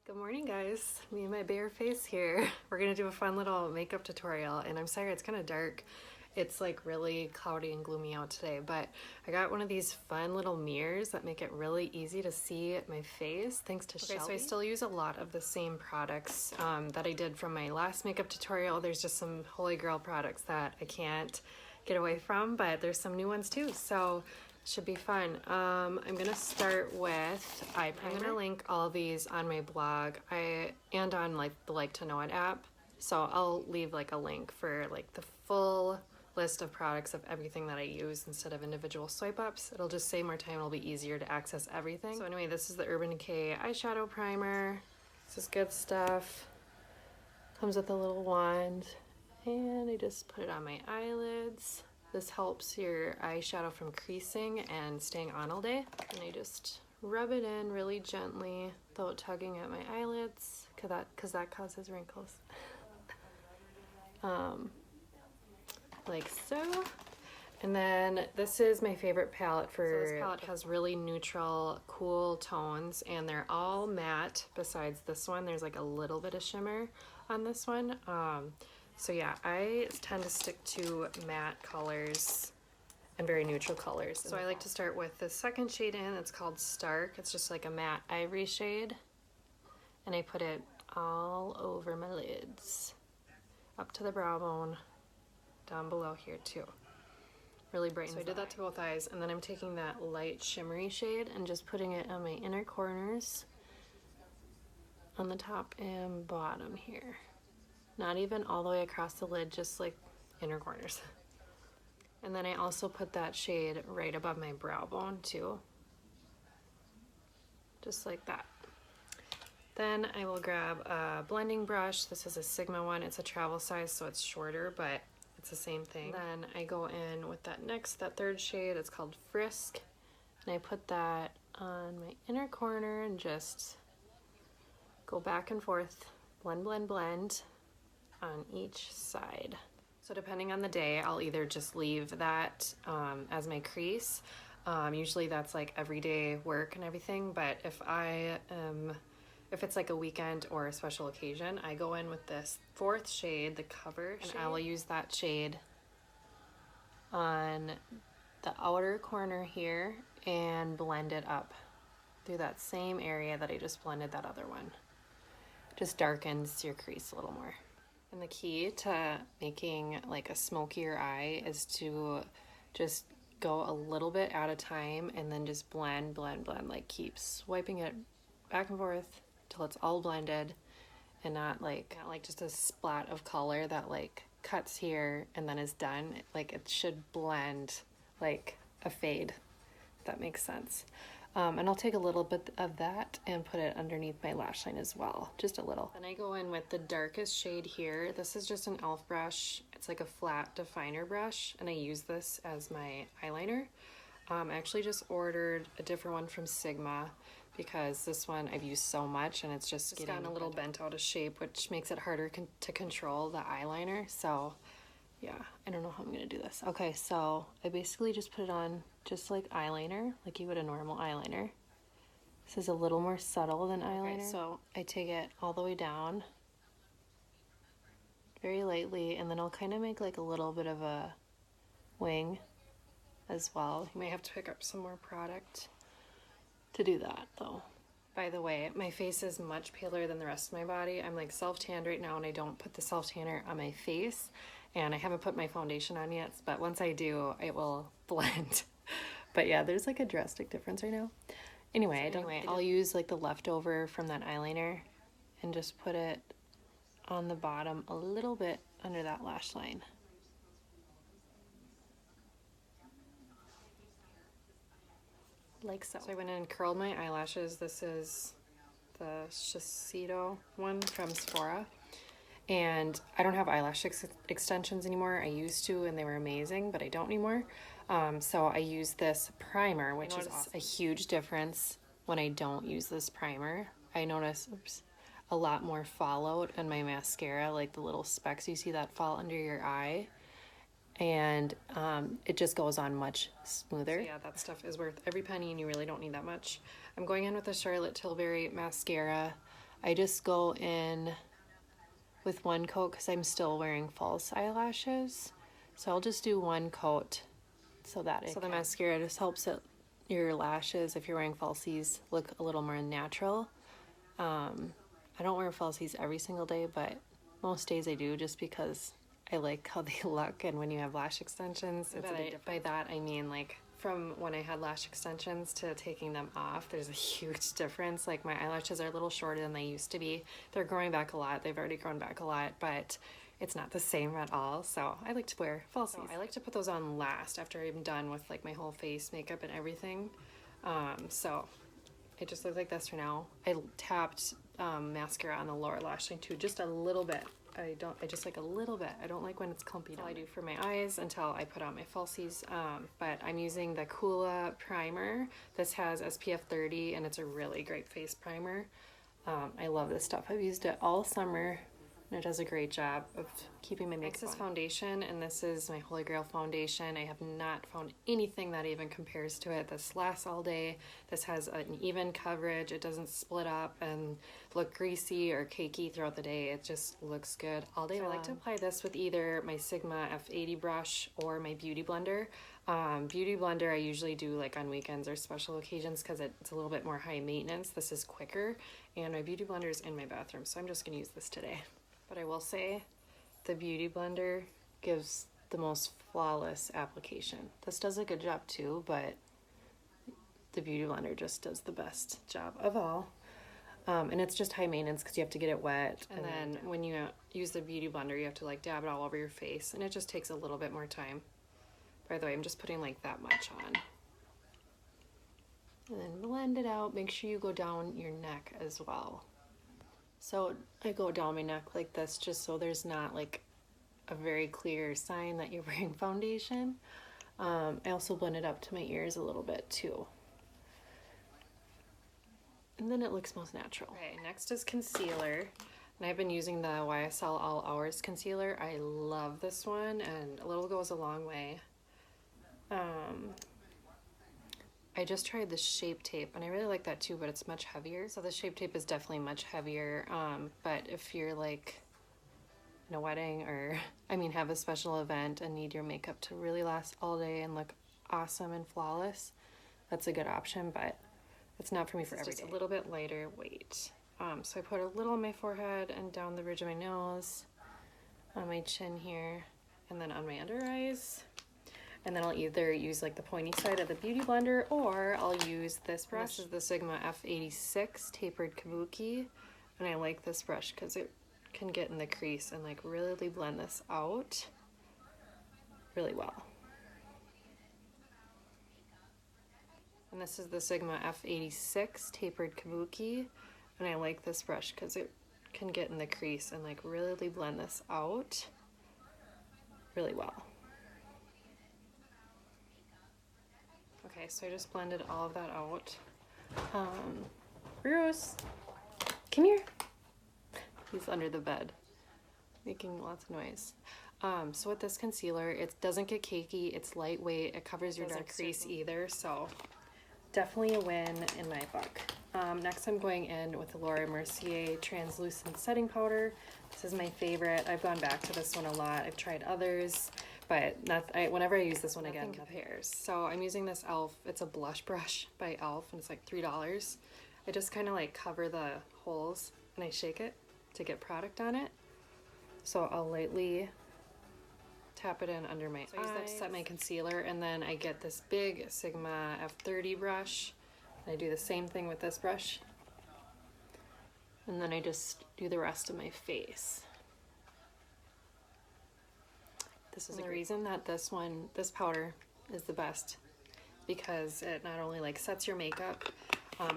Good morning, guys. Me and my bare face here. We're gonna do a fun little makeup tutorial, and I'm sorry it's kind of dark. It's like really cloudy and gloomy out today, but I got one of these fun little mirrors that make it really easy to see my face thanks to Shelby. So I still use a lot of the same products that I did from my last makeup tutorial. There's just some holy grail products that I can't get away from, but there's some new ones too, so should be fun. I'm gonna start with eye primer. I'm gonna link all these on my blog and on like the Like to Know It app. So I'll leave like a link for like the full list of products of everything that I use instead of individual swipe ups. It'll just save more time. It'll be easier to access everything. So anyway, this is the Urban Decay eyeshadow primer. This is good stuff. Comes with a little wand, and I just put it on my eyelids. This helps your eyeshadow from creasing and staying on all day. And I just rub it in really gently without tugging at my eyelids, because that causes wrinkles. Like so. And then this is my favorite palette for, so this palette has really neutral, cool tones, and they're all matte besides this one. There's like a little bit of shimmer on this one. So yeah, I tend to stick to matte colors and very neutral colors. So I like to start with the second shade in. It's called Stark. It's just like a matte ivory shade. And I put it all over my lids. Up to the brow bone. Down below here too. Really brightens. So I did that to both eyes. And then I'm taking that light shimmery shade and just putting it on my inner corners. On the top and bottom here. Not even all the way across the lid, just like inner corners. And then I also put that shade right above my brow bone too. Just like that. Then I will grab a blending brush. This is a Sigma one. It's a travel size, so it's shorter, but it's the same thing. Then I go in with that third shade. It's called Frisk. And I put that on my inner corner and just go back and forth, blend, blend, blend on each side. So depending on the day, I'll either just leave that as my crease. Usually that's like everyday work and everything, but if it's like a weekend or a special occasion, I go in with this fourth shade, the cover shade, and I will use that shade on the outer corner here and blend it up through that same area that I just blended that other one. Just darkens your crease a little more. And the key to making like a smokier eye is to just go a little bit at a time and then just blend, blend, blend. Like keep swiping it back and forth till it's all blended and not like just a splat of color that like cuts here and then is done. Like it should blend like a fade, if that makes sense. And I'll take a little bit of that and put it underneath my lash line as well, just a little. Then I go in with the darkest shade here. This is just an e.l.f. brush. It's like a flat definer brush, and I use this as my eyeliner. I actually just ordered a different one from Sigma because this one I've used so much and it's gotten a little bent out of shape, which makes it harder to control the eyeliner. So yeah, I don't know how I'm gonna do this. Okay, so I basically just put it on just like eyeliner, like you would a normal eyeliner. This is a little more subtle than eyeliner. Okay, so I take it all the way down, very lightly, and then I'll kind of make like a little bit of a wing as well. You may have to pick up some more product to do that though. By the way, my face is much paler than the rest of my body. I'm like self-tanned right now and I don't put the self-tanner on my face. And I haven't put my foundation on yet, but once I do, it will blend. But yeah, there's like a drastic difference right now. Anyway, I'll use like the leftover from that eyeliner and just put it on the bottom a little bit under that lash line. Like so. So I went in and curled my eyelashes. This is the Shiseido one from Sephora. And I don't have eyelash extensions anymore. I used to and they were amazing, but I don't anymore. So I use this primer, which is awesome. A huge difference when I don't use this primer. I notice a lot more fallout in my mascara, like the little specks you see that fall under your eye. And it just goes on much smoother. So yeah, that stuff is worth every penny and you really don't need that much. I'm going in with the Charlotte Tilbury mascara. I just go in with one coat because I'm still wearing false eyelashes. So I'll just do one coat so that the mascara just helps your lashes, if you're wearing falsies, look a little more natural. I don't wear falsies every single day, but most days I do, just because I like how they look. And when you have lash extensions, it's a bit different. By that I mean, like, from when I had lash extensions to taking them off, there's a huge difference. Like, my eyelashes are a little shorter than they used to be. They're growing back a lot. They've already grown back a lot, but it's not the same at all. So I like to wear falsies. So I like to put those on last after I'm done with like my whole face makeup and everything. So it just looks like this for now. I tapped mascara on the lower lash line too, just a little bit. I just like a little bit. I don't like when it's clumpy. That's all I do for my eyes until I put on my falsies. But I'm using the Coola primer. This has SPF 30 and it's a really great face primer. I love this stuff. I've used it all summer and it does a great job of keeping my makeup on. This is foundation, and this is my Holy Grail foundation. I have not found anything that even compares to it. This lasts all day. This has an even coverage. It doesn't split up and look greasy or cakey throughout the day. It just looks good all day long. I like to apply this with either my Sigma F80 brush or my Beauty Blender. Beauty Blender I usually do like on weekends or special occasions because it's a little bit more high maintenance. This is quicker, and my Beauty Blender is in my bathroom, so I'm just going to use this today. But I will say the Beauty Blender gives the most flawless application. This does a good job too, but the Beauty Blender just does the best job of all. And it's just high maintenance because you have to get it wet. And then when you use the Beauty Blender, you have to like dab it all over your face, and it just takes a little bit more time. By the way, I'm just putting like that much on. And then blend it out. Make sure you go down your neck as well. So I go down my neck like this just so there's not like a very clear sign that you're wearing foundation. I also blend it up to my ears a little bit too. And then it looks most natural. Okay, next is concealer. And I've been using the YSL All Hours concealer. I love this one, and a little goes a long way. I just tried the Shape Tape, and I really like that too, but it's much heavier. So the Shape Tape is definitely much heavier, but if you're like in a wedding or, have a special event and need your makeup to really last all day and look awesome and flawless, that's a good option, but it's not for me for every day. Just a little bit lighter weight. So I put a little on my forehead and down the ridge of my nose, on my chin here, and then on my under eyes. And then I'll either use like the pointy side of the Beauty Blender, or I'll use this brush. This is the Sigma F86 Tapered Kabuki. And I like this brush because it can get in the crease and like really blend this out really well. And this is the Sigma F86 Tapered Kabuki. And I like this brush because it can get in the crease and like really blend this out really well. Okay, so I just blended all of that out. Bruce, come here. He's under the bed, making lots of noise. So with this concealer, it doesn't get cakey, it's lightweight, it covers your dark crease either, so definitely a win in my book. Next I'm going in with the Laura Mercier Translucent Setting Powder. This is my favorite. I've gone back to this one a lot. I've tried others, but whenever I use this one again, nothing compares. So I'm using this e.l.f. It's a blush brush by e.l.f. and it's like $3. I just kind of like cover the holes and I shake it to get product on it. So I'll lightly tap it in under my eyes. I use that to set my concealer, and then I get this big Sigma F30 brush. And I do the same thing with this brush. And then I just do the rest of my face. This is the reason that this powder is the best, because it not only like sets your makeup,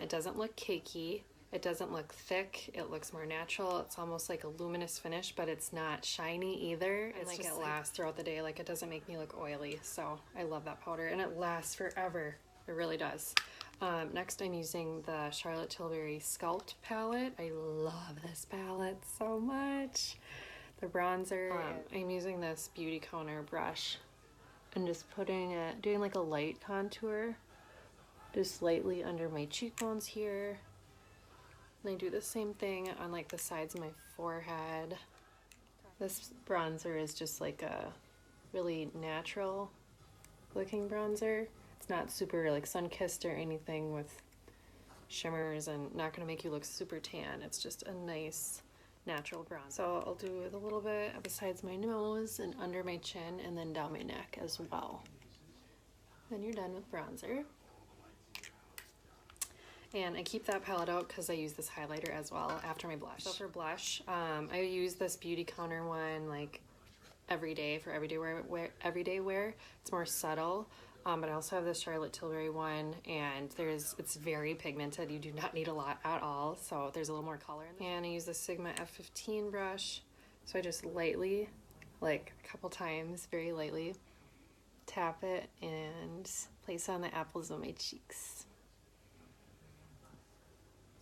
it doesn't look cakey, it doesn't look thick, it looks more natural. It's almost like a luminous finish, but it's not shiny either. It's like it lasts throughout the day. Like, it doesn't make me look oily. So I love that powder, and it lasts forever. It really does. Next I'm using the Charlotte Tilbury Sculpt palette. I love this palette so much. The bronzer. I'm using this Beauty Counter brush and just doing like a light contour, just lightly under my cheekbones here, And I do the same thing on like the sides of my forehead. This bronzer is just like a really natural looking bronzer. It's not super like sun-kissed or anything with shimmers and not going to make you look super tan. It's just a nice natural bronzer. So I'll do it a little bit besides my nose and under my chin and then down my neck as well. Then you're done with bronzer. And I keep that palette out because I use this highlighter as well after my blush. So for blush, I use this Beauty Counter one like every day for everyday wear. It's more subtle. But I also have this Charlotte Tilbury one, and it's very pigmented. You do not need a lot at all, so there's a little more color in there. And I use the Sigma F15 brush, so I just lightly, like a couple times, very lightly, tap it and place it on the apples of my cheeks.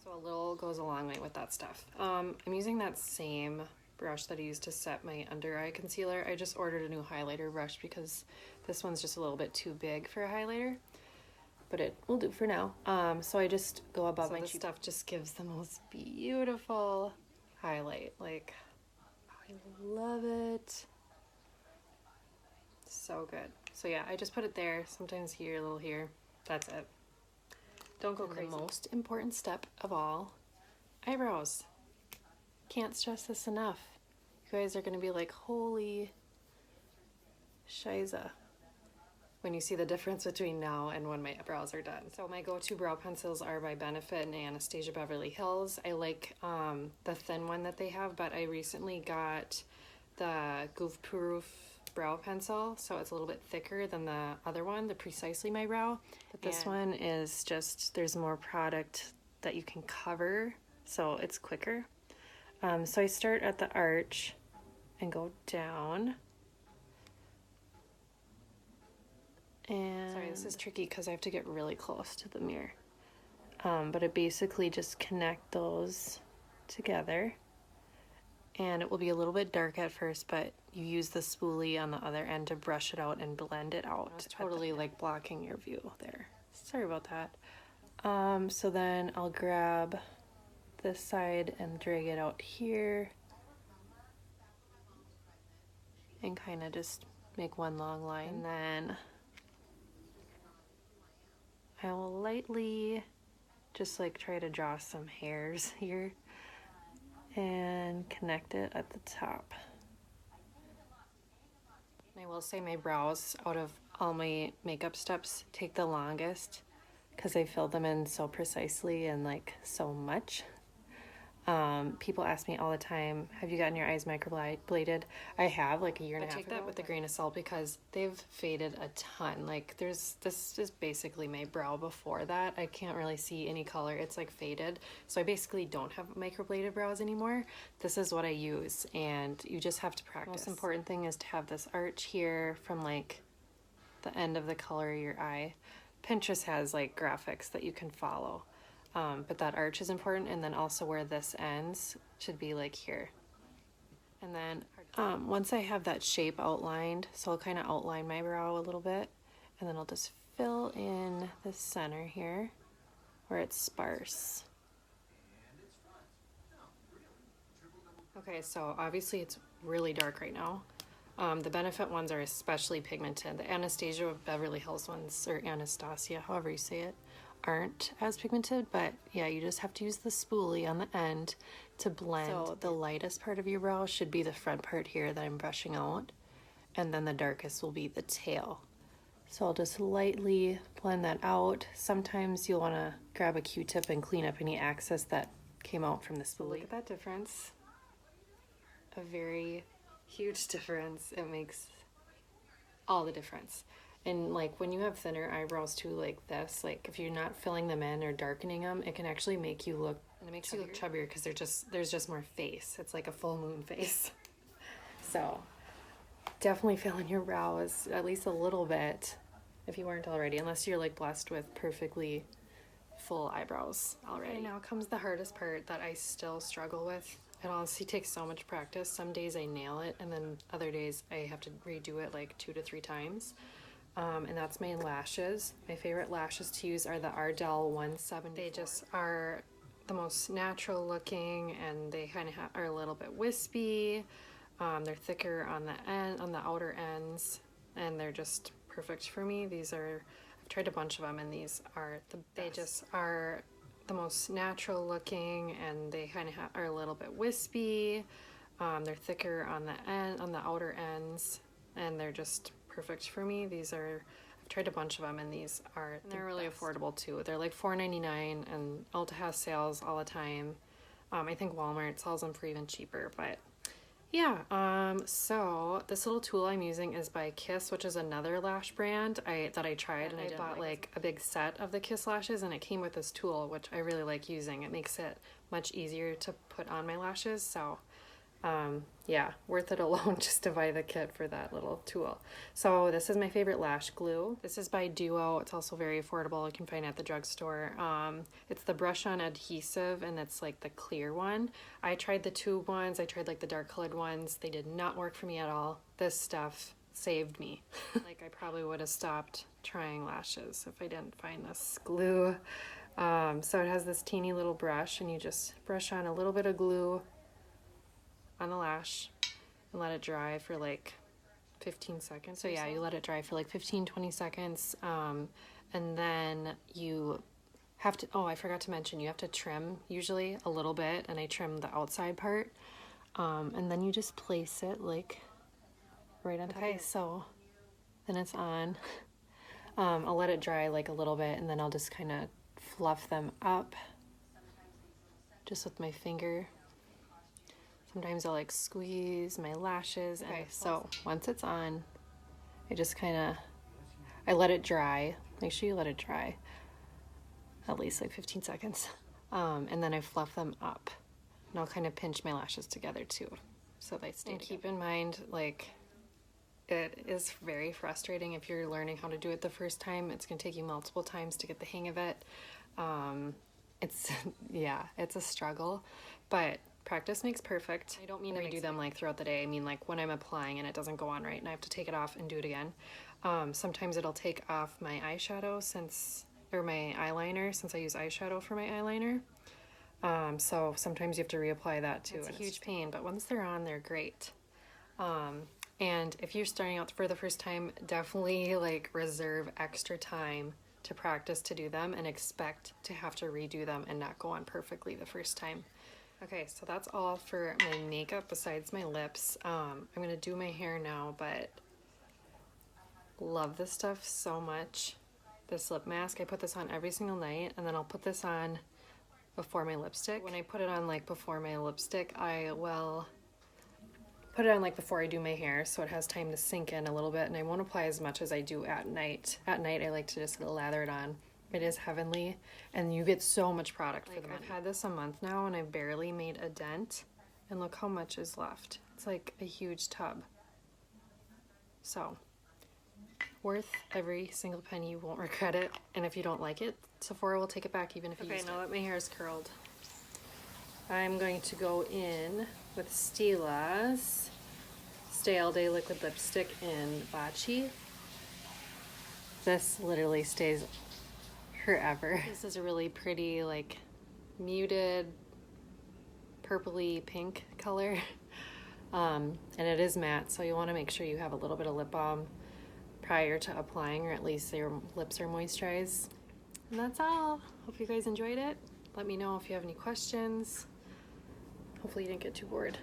So a little goes a long way with that stuff. I'm using that same brush that I used to set my under eye concealer. I just ordered a new highlighter brush because this one's just a little bit too big for a highlighter, but it will do for now. So I just go above my cheek. This stuff just gives the most beautiful highlight. Like, I love it. So good. So yeah, I just put it there, sometimes here, a little here. That's it. Don't go crazy. The most important step of all, eyebrows. Can't stress this enough. You guys are gonna be like, holy shiza, when you see the difference between now and when my brows are done. So my go-to brow pencils are by Benefit and Anastasia Beverly Hills. I like the thin one that they have, but I recently got the Goof Proof brow pencil, so it's a little bit thicker than the other one, the Precisely My Brow. But this one is just, there's more product that you can cover, so it's quicker. So I start at the arch and go down. And sorry, this is tricky because I have to get really close to the mirror. But I basically just connect those together. And it will be a little bit dark at first, but you use the spoolie on the other end to brush it out and blend it out. It's totally like blocking your view there. Sorry about that. So then I'll grab this side and drag it out here and kind of just make one long line. And then I will lightly just like try to draw some hairs here and connect it at the top. And I will say my brows, out of all my makeup steps, take the longest because I fill them in so precisely and like so much. People ask me all the time, have you gotten your eyes microbladed? I have, like a year and a half ago. I take that with a grain of salt because they've faded a ton. Like this is basically my brow before that. I can't really see any color. It's like faded. So I basically don't have microbladed brows anymore. This is what I use, and you just have to practice. The most important thing is to have this arch here from like the end of the color of your eye. Pinterest has like graphics that you can follow. But that arch is important, and then also where this ends should be like here. And then once I have that shape outlined, so I'll kind of outline my brow a little bit, and then I'll just fill in the center here where it's sparse. Okay, so obviously it's really dark right now. The Benefit ones are especially pigmented. The Anastasia Beverly Hills ones, or Anastasia, however you say it, aren't as pigmented, but yeah, you just have to use the spoolie on the end to blend. So the lightest part of your brow should be the front part here that I'm brushing out, and then the darkest will be the tail. So I'll just lightly blend that out. Sometimes you'll want to grab a Q-tip and clean up any excess that came out from the spoolie. Look at that difference. A very huge difference. It makes all the difference. And like when you have thinner eyebrows too, like this, like if you're not filling them in or darkening them, it can actually make you look, and it makes you look chubbier because there's just more face. It's like a full moon face. So definitely fill in your brows at least a little bit if you weren't already, unless you're like blessed with perfectly full eyebrows already. Okay, now comes the hardest part that I still struggle with. It honestly takes so much practice. Some days I nail it, and then other days I have to redo it like 2 to 3 times. And that's my lashes. My favorite lashes to use are the Ardell 170. They just are the most natural looking, and they kind of are a little bit wispy. They're thicker on the outer ends, and they're just perfect for me. I've tried a bunch of them, and these are the best. They just are the most natural looking, and they kind of are a little bit wispy. They're thicker on the outer ends, and they're just perfect for me. I've tried a bunch of them, and they're really affordable too. They're like $4.99, and Ulta has sales all the time. I think Walmart sells them for even cheaper, but yeah. So this little tool I'm using is by Kiss, which is another lash brand that I tried, and I bought like a big set of the Kiss lashes, and it came with this tool, which I really like using. It makes it much easier to put on my lashes, so yeah, worth it alone just to buy the kit for that little tool. So this is my favorite lash glue. This is by Duo. It's also very affordable. You can find it at the drugstore. It's the brush on adhesive, and it's like the clear one. I tried the tube ones. I tried like the dark colored ones. They did not work for me at all. This stuff saved me. Like, I probably would have stopped trying lashes if I didn't find this glue. So it has this teeny little brush, and you just brush on a little bit of glue on the lash and let it dry for like 15 seconds. So yeah, you let it dry for like 15-20 seconds, and then you have to, oh, I forgot to mention, you have to trim usually a little bit, and I trim the outside part, and then you just place it like right on top. Okay, so then it's on. I'll let it dry like a little bit, and then I'll just kind of fluff them up just with my finger. Sometimes I'll like squeeze my lashes. Okay, so once it's on, I let it dry. Make sure you let it dry at least like 15 seconds. And then I fluff them up. And I'll kind of pinch my lashes together too, so they stay together. Keep in mind, like, it is very frustrating if you're learning how to do it the first time. It's gonna take you multiple times to get the hang of it. Yeah, it's a struggle, but practice makes perfect. I don't mean to redo them like throughout the day. I mean like when I'm applying and it doesn't go on right and I have to take it off and do it again. Sometimes it'll take off my eyeshadow or my eyeliner, since I use eyeshadow for my eyeliner. So sometimes you have to reapply that too. It's a huge pain, but once they're on, they're great. And if you're starting out for the first time, definitely like reserve extra time to practice to do them, and expect to have to redo them and not go on perfectly the first time. Okay, so that's all for my makeup besides my lips. I'm gonna do my hair now, but love this stuff so much. This lip mask, I put this on every single night, and then I'll put this on before my lipstick. When I put it on like before my lipstick, I will put it on like before I do my hair, so it has time to sink in a little bit, and I won't apply as much as I do at night. At night, I like to just lather it on. It is heavenly, and you get so much product for the money. I've had this a month now, and I've barely made a dent, and look how much is left. It's like a huge tub. So, worth every single penny. You won't regret it, and if you don't like it, Sephora will take it back even if you use it. Okay, now that my hair is curled, I'm going to go in with Stila's Stay All Day Liquid Lipstick in Bachi. This literally stays forever. This is a really pretty, like, muted purpley pink color. And it is matte, so you want to make sure you have a little bit of lip balm prior to applying, or at least your lips are moisturized. And that's all. Hope you guys enjoyed it. Let me know if you have any questions. Hopefully you didn't get too bored.